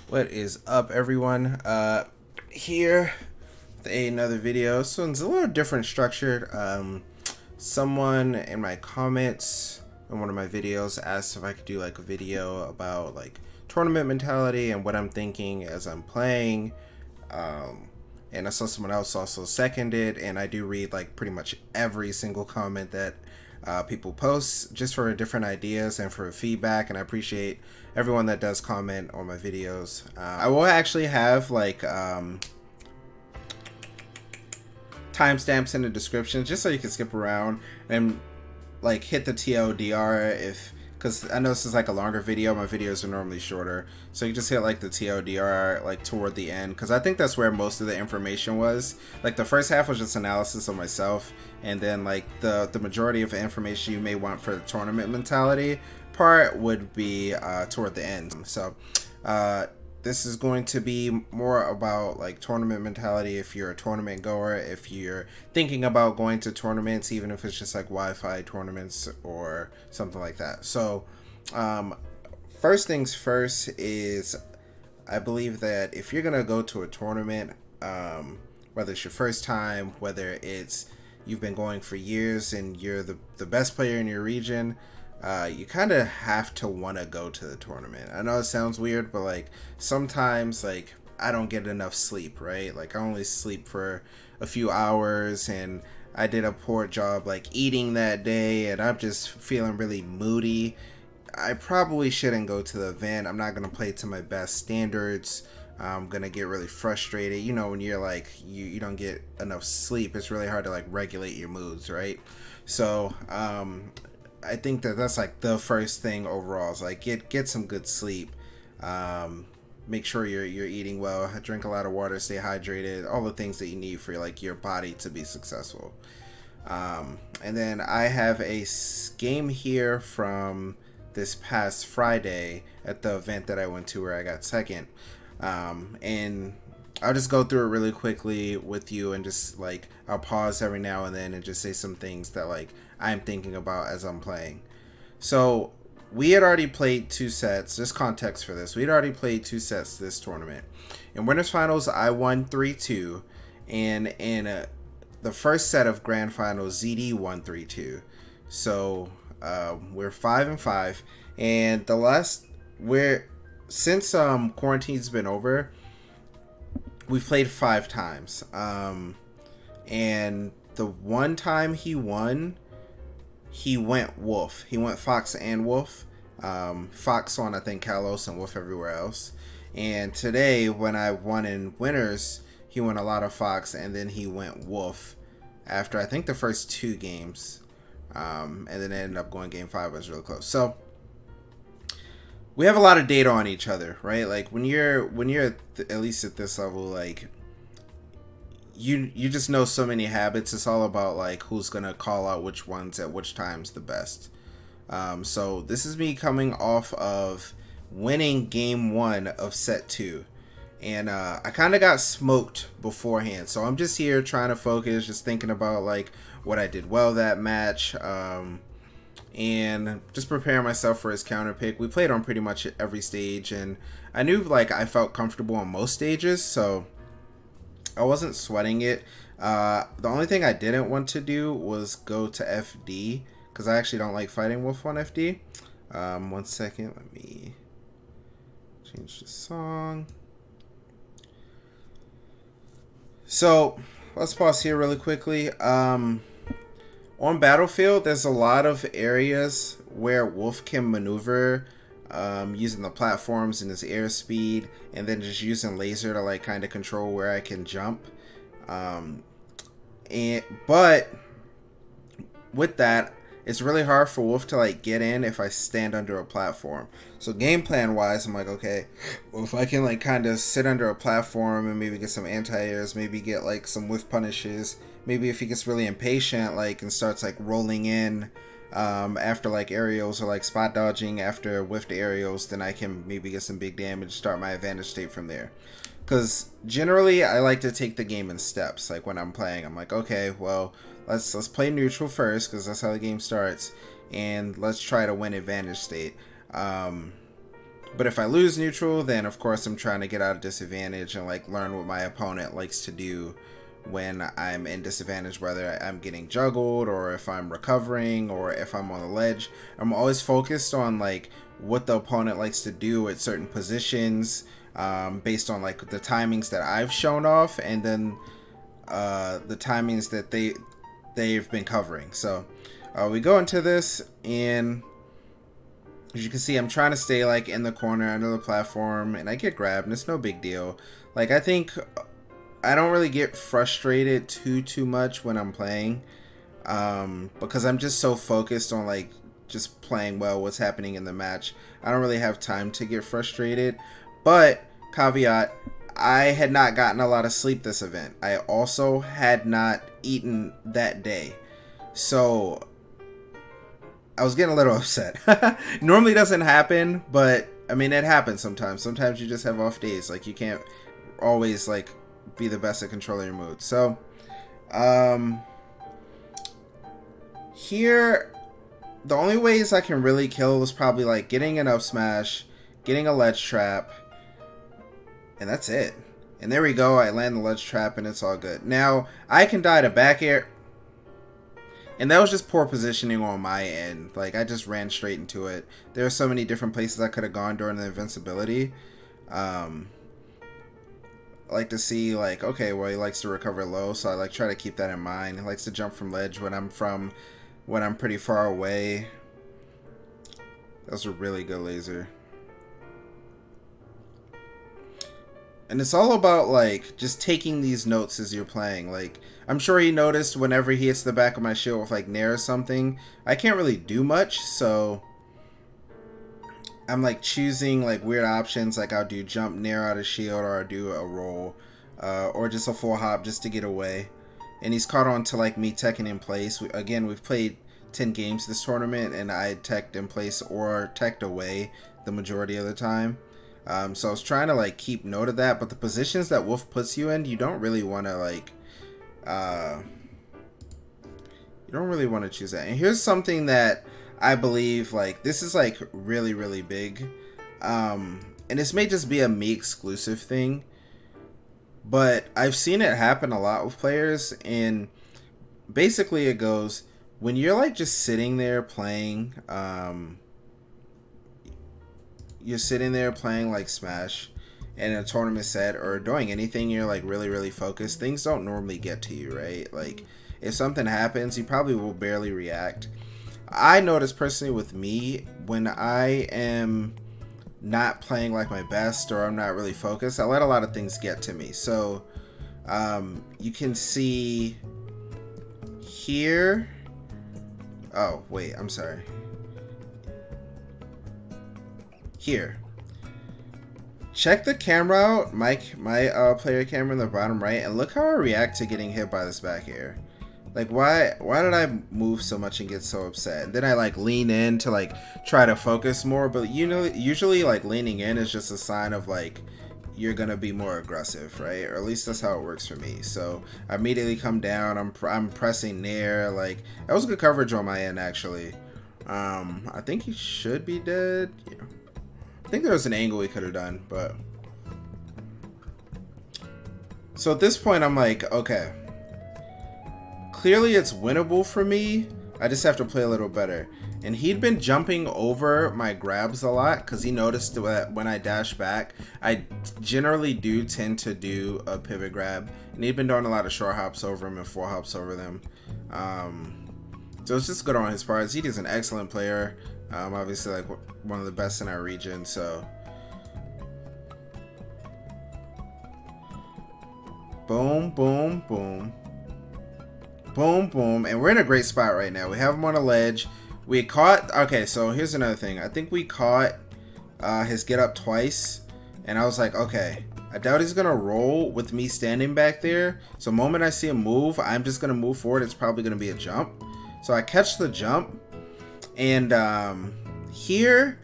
What is up, everyone? Here with another video. This one's a little different structured. Someone in my comments in one of my videos asked if I could do like a video about like tournament mentality and what I'm thinking as I'm playing. And I saw someone else also seconded, and I do read like pretty much every single comment that people post just for different ideas and for feedback, and I appreciate everyone that does comment on my videos. I will actually have like timestamps in the description just so you can skip around and like hit the TLDR if, because I know this is like a longer video. My videos are normally shorter, so you just hit like the TLDR like toward the end, because I think that's where most of the information was. Like the first half was just analysis of myself, and then like the majority of the information you may want for the tournament mentality part would be toward the end. So this is going to be more about like tournament mentality. If you're a tournament goer, if you're thinking about going to tournaments, even if it's just like Wi-Fi tournaments or something like that. So first things first is, I believe that if you're gonna go to a tournament, whether it's your first time, whether it's you've been going for years and you're the best player in your region, you kind of have to want to go to the tournament. I know it sounds weird, but like sometimes like I don't get enough sleep, right? Like I only sleep for a few hours, and I did a poor job like eating that day, and I'm just feeling really moody. I probably shouldn't go to the event. I'm not going to play to my best standards. I'm going to get really frustrated. You know, when you're like, you don't get enough sleep, it's really hard to like regulate your moods, right? So, I think that that's like the first thing overall is like get some good sleep. Make sure you're eating well, drink a lot of water, stay hydrated, all the things that you need for like your body to be successful. And then I have a game here from this past Friday at the event that I went to where I got second. And I'll just go through it really quickly with you, and just like I'll pause every now and then and just say some things that like I'm thinking about as I'm playing. So we had already played two sets. Just context for this: we had already played two sets this tournament. In winners finals, I won 3-2, and in the first set of grand finals, ZD won 3-2. So we're 5-5, and the last we're since quarantine's been over, we've played 5 times. And the one time he won, he went Wolf. He went Fox and Wolf. Fox on, I think, Kalos, and Wolf everywhere else. And today, when I won in winners, he went a lot of Fox, and then he went Wolf after, I think, the first 2 games. And then it ended up going game 5. It was really close. So we have a lot of data on each other, right? Like when you're at least at this level, like you just know so many habits. It's all about like who's gonna call out which ones at which times the best. So this is me coming off of winning game 1 of set 2, and I kind of got smoked beforehand. So I'm just here trying to focus, just thinking about like what I did well that match. And just preparing myself for his counter pick. We played on pretty much every stage, and I knew like I felt comfortable on most stages, so I wasn't sweating it. The only thing I didn't want to do was go to FD, because I actually don't like fighting Wolf on FD. 1 second, let me change the song. So let's pause here really quickly. On Battlefield, there's a lot of areas where Wolf can maneuver using the platforms and his airspeed, and then just using laser to like kind of control where I can jump. But with that, it's really hard for Wolf to like get in if I stand under a platform. So game plan wise, I'm like, okay, well, if I can like kind of sit under a platform and maybe get some anti-airs, maybe get like some whiff punishes, maybe if he gets really impatient like and starts like rolling in after like aerials, or like spot dodging after whiffed aerials, then I can maybe get some big damage, start my advantage state from there. Because generally I like to take the game in steps. Like when I'm playing, I'm like, okay, well, let's play neutral first, because that's how the game starts, and let's try to win advantage state. But if I lose neutral, then of course I'm trying to get out of disadvantage and like learn what my opponent likes to do when I'm in disadvantage, whether I'm getting juggled or if I'm recovering or if I'm on the ledge. I'm always focused on like what the opponent likes to do at certain positions, based on like the timings that I've shown off, and then the timings that they've been covering. So we go into this, and as you can see, I'm trying to stay like in the corner under the platform, and I get grabbed, and it's no big deal. Like, I think I don't really get frustrated too much when I'm playing, because I'm just so focused on like just playing well, what's happening in the match. I don't really have time to get frustrated. But caveat, I had not gotten a lot of sleep this event. I also had not eaten that day, so I was getting a little upset. Normally doesn't happen, but I mean, it happens sometimes. Sometimes you just have off days. Like, you can't always like be the best at controlling your mood. So here, the only ways I can really kill is probably like getting an up smash, getting a ledge trap, and that's it. And there we go, I land the ledge trap, and it's all good. Now I can die to back air, and that was just poor positioning on my end. Like, I just ran straight into it. There are so many different places I could have gone during the invincibility. I like to see, like, okay, well, he likes to recover low, so I like try to keep that in mind. He likes to jump from ledge when I'm pretty far away. That was a really good laser. And it's all about like just taking these notes as you're playing. Like, I'm sure he noticed whenever he hits the back of my shield with like Nair or something, I can't really do much, so I'm like choosing like weird options. Like, I'll do jump Nair out of shield, or I'll do a roll, or just a full hop just to get away. And he's caught on to like me teching in place. Again, we've played 10 games this tournament, and I teched in place or teched away the majority of the time. So I was trying to like keep note of that, but the positions that Wolf puts you in, you don't really want to like, you don't really want to choose that. And here's something that I believe, like, this is like really big, and this may just be a me exclusive thing, but I've seen it happen a lot with players. And basically it goes, when you're like just sitting there playing, you're sitting there playing like Smash in a tournament set or doing anything, you're like really focused, things don't normally get to you, right? Like, if something happens, you probably will barely react. I notice personally with me, when I am not playing like my best or I'm not really focused, I let a lot of things get to me. So you can see here, oh wait, I'm sorry, here, check the camera out, my player camera in the bottom right, and look how I react to getting hit by this back air. Like, why did I move so much and get so upset? And then I like lean in to like try to focus more, but you know, usually like leaning in is just a sign of like you're gonna be more aggressive, right? Or at least that's how it works for me. So I immediately come down, I'm pressing Nair. Like, that was good coverage on my end actually. I think he should be dead. Yeah. I think there was an angle he could have done, but so at this point I'm like, okay, clearly it's winnable for me. I just have to play a little better. And he'd been jumping over my grabs a lot because he noticed that when I dash back, I generally do tend to do a pivot grab. And he'd been doing a lot of short hops over him and 4 hops over them. So it's just good on his part. He's an excellent player. Obviously, like one of the best in our region. So boom, boom, boom. Boom, boom, and we're in a great spot right now. We have him on a ledge. We caught, okay, so here's another thing. I think we caught his get up twice, and I was like, okay, I doubt he's gonna roll with me standing back there. So the moment I see him move, I'm just gonna move forward. It's probably gonna be a jump. So I catch the jump, and here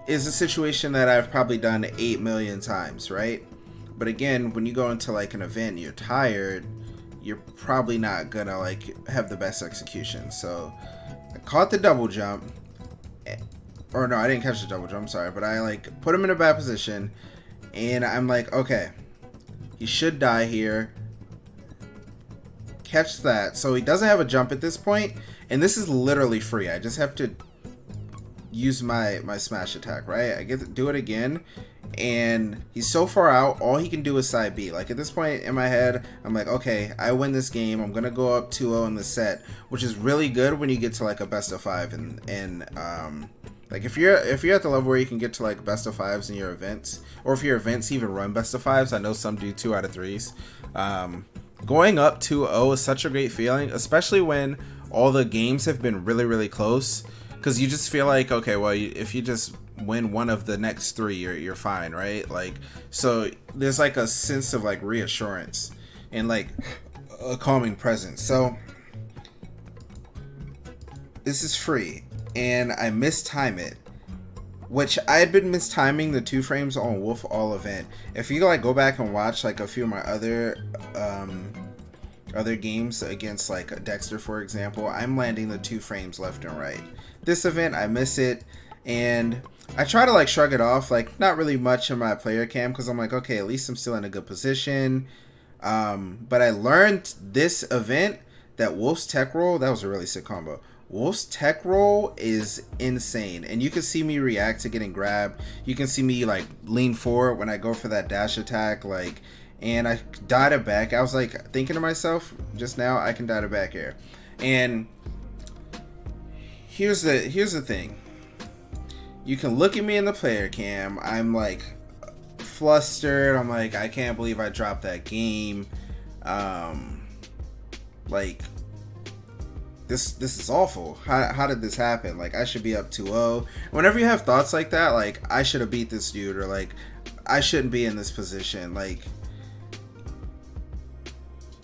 is a situation that I've probably done 8 million times, right? But again, when you go into like an event and you're tired, you're probably not gonna like have the best execution. So I caught the double jump, or no, I didn't catch the double jump, I'm sorry, but I like put him in a bad position, and I'm like, okay, he should die here. Catch that. So he doesn't have a jump at this point, and this is literally free. I just have to use my smash attack, right? I get to do it again, and he's so far out, all he can do is side B. Like at this point in my head, I'm like, okay, I win this game. I'm gonna go up 2-0 in the set, which is really good when you get to like a best of 5, and like if you're at the level where you can get to like best of 5s in your events, or if your events even run best of 5s. I know some do 2 out of 3s. Going up 2-0 is such a great feeling, especially when all the games have been really, really close. Because you just feel like, okay, well, if you just win one of the next 3, you're fine, right? Like, so there's like a sense of like reassurance and like a calming presence. So this is free, and I mistime it, which I had been mistiming the 2 frames on Wolf all event. If you like go back and watch like a few of my other games against like Dexter, for example, I'm landing the 2 frames left and right. This event, I miss it, and I try to like shrug it off, like not really much in my player cam, because I'm like, okay, at least I'm still in a good position. But I learned this event that Wolf's tech roll, that was a really sick combo. Wolf's tech roll is insane, and you can see me react to getting grabbed. You can see me like lean forward when I go for that dash attack, like, and I died it back. I was like thinking to myself just now, I can die to back air. And here's the thing. You can look at me in the player cam. I'm like flustered. I'm like, I can't believe I dropped that game. Like this is awful. How did this happen? Like I should be up 2-0. Whenever you have thoughts like that, like I should have beat this dude, or like I shouldn't be in this position, like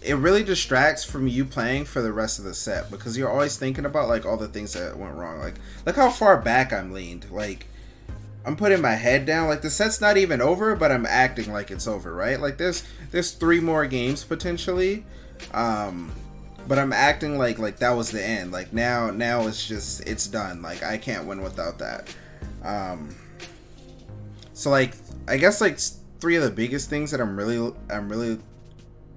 it really distracts from you playing for the rest of the set, because you're always thinking about like all the things that went wrong. Like look how far back I'm leaned. Like I'm putting my head down. Like the set's not even over, but I'm acting like it's over, right? Like there's 3 more games potentially, but I'm acting like that was the end. Like now it's done. Like I can't win without that. So like I guess like 3 of the biggest things that I'm really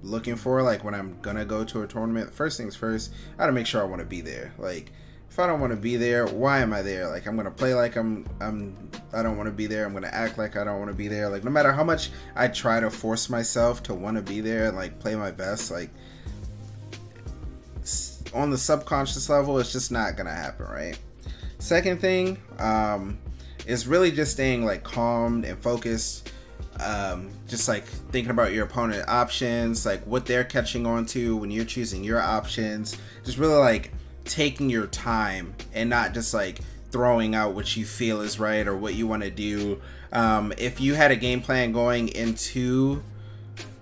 looking for, like when I'm gonna go to a tournament, first things first, I gotta make sure I want to be there. Like if I don't want to be there, why am I there? Like I'm gonna play like I don't want to be there. I'm gonna act like I don't want to be there. Like no matter how much I try to force myself to want to be there and like play my best, like on the subconscious level, it's just not gonna happen, right? Second thing is really just staying like calm and focused. Just like thinking about your opponent options, like what they're catching on to when you're choosing your options. Just really like taking your time and not just like throwing out what you feel is right or what you want to do. If you had a game plan going into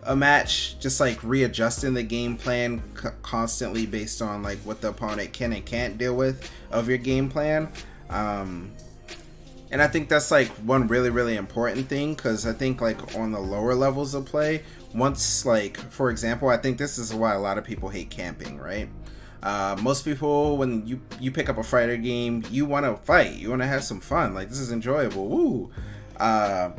a match, just like readjusting the game plan constantly based on like what the opponent can and can't deal with of your game plan. And I think that's like one really, really important thing, because I think like on the lower levels of play, once like, for example, I think this is why a lot of people hate camping, right? Most people, when you pick up a fighter game, you want to fight, you want to have some fun, like this is enjoyable, woo! And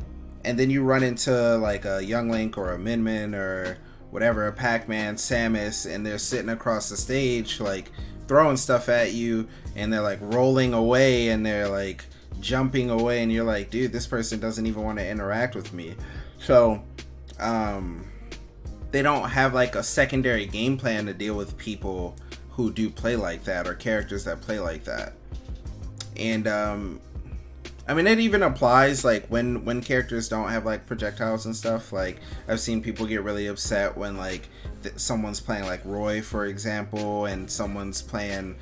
then you run into like a Young Link or a Min Min or whatever, a Pac-Man, Samus, and they're sitting across the stage like throwing stuff at you, and they're like rolling away, and they're like jumping away, and you're like, dude, this person doesn't even want to interact with me. So they don't have like a secondary game plan to deal with people who do play like that, or characters that play like that. And I mean, it even applies like when characters don't have like projectiles and stuff. Like I've seen people get really upset when like someone's playing like Roy, for example, and someone's playing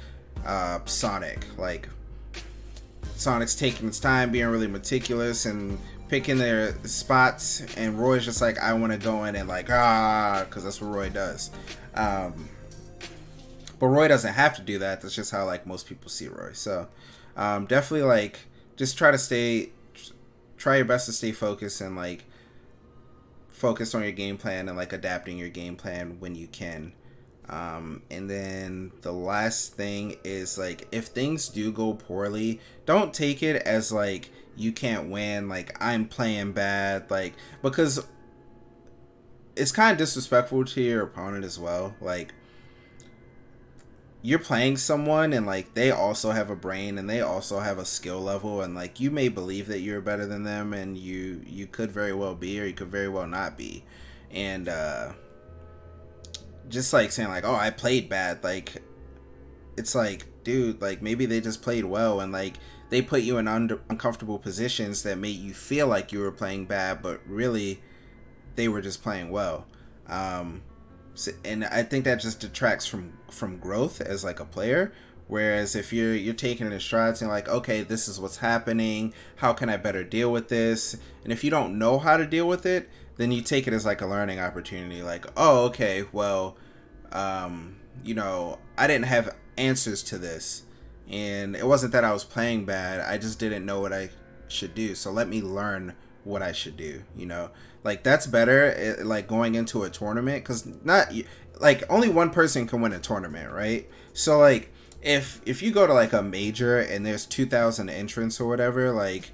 Sonic. Like Sonic's taking his time, being really meticulous and picking their spots, and Roy's just like, I want to go in and like, because that's what Roy does. But Roy doesn't have to do that. That's just how like most people see Roy. So definitely like just try your best to stay focused and like focus on your game plan and like adapting your game plan when you can. And then the last thing is like, if things do go poorly, don't take it as like you can't win, like I'm playing bad, like, because it's kind of disrespectful to your opponent as well. Like, you're playing someone and like they also have a brain and they also have a skill level, and like you may believe that you're better than them, and you could very well be, or you could very well not be. And just like saying like, oh, I played bad, like, it's like, dude, like maybe they just played well, and like they put you in uncomfortable positions that made you feel like you were playing bad, but really they were just playing well. And I think that just detracts from growth as like a player. Whereas if you're taking it in strides and like, okay, this is what's happening, how can I better deal with this? And if you don't know how to deal with it, then you take it as like a learning opportunity. Like, oh, okay, well, I didn't have answers to this, and it wasn't that I was playing bad. I just didn't know what I should do. So let me learn what I should do. Like that's better. Like going into a tournament, because not like only one person can win a tournament, right? So like if you go to like a major and there's 2,000 entrants or whatever, like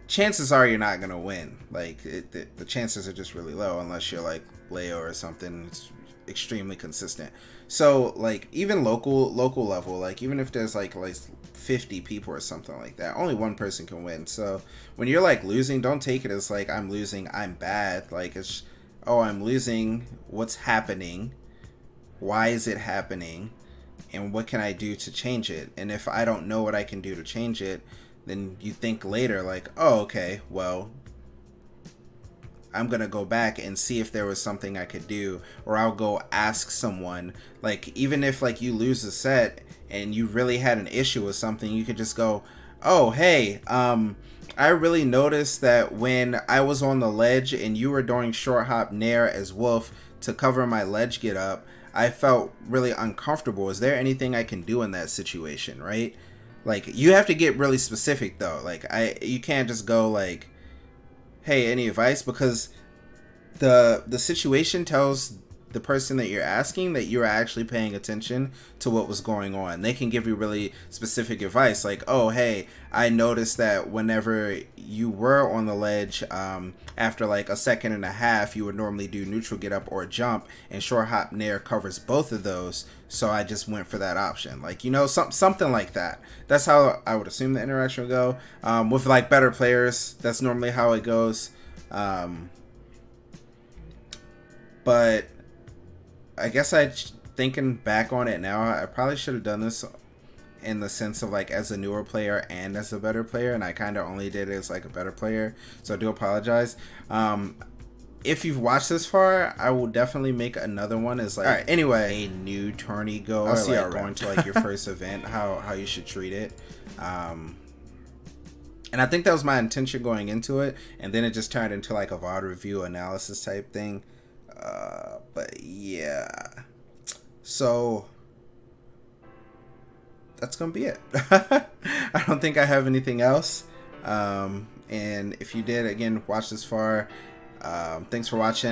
chances are you're not gonna win. Like the chances are just really low unless you're like Leo or something. It's extremely consistent. So like even local level, like even if there's like 50 people or something like that, only one person can win. So when you're like losing, don't take it as like I'm losing, I'm bad. Like it's, oh, I'm losing, what's happening, why is it happening, and what can I do to change it? And if I don't know what I can do to change it, then you think later like, oh, okay, well, I'm gonna go back and see if there was something I could do, or I'll go ask someone. Like even if like you lose a set and you really had an issue with something, you could just go, oh, hey, I really noticed that when I was on the ledge and you were doing short hop nair as wolf to cover my ledge get up, I felt really uncomfortable. Is there anything I can do in that situation, right? Like you have to get really specific though. Like you can't just go like, hey, any advice? Because the situation tells the person that you're asking that you're actually paying attention to what was going on. They can give you really specific advice like, oh, hey, I noticed that whenever you were on the ledge, after like a second and a half, you would normally do neutral get up or jump, and short hop nair covers both of those, so I just went for that option. Like, something like that. That's how I would assume the interaction would go. With like better players, that's normally how it goes. But I guess thinking back on it now, I probably should have done this in the sense of like as a newer player and as a better player, and I kind of only did it as like a better player, so I do apologize. If you've watched this far, I will definitely make another one as like, all right, anyway, a new tourney goer, I'll see like going to like your first event, how you should treat it. And I think that was my intention going into it, and then it just turned into like a VOD review analysis type thing. But yeah, so that's gonna be it. I don't think I have anything else. And if you did, again, watch this far, thanks for watching.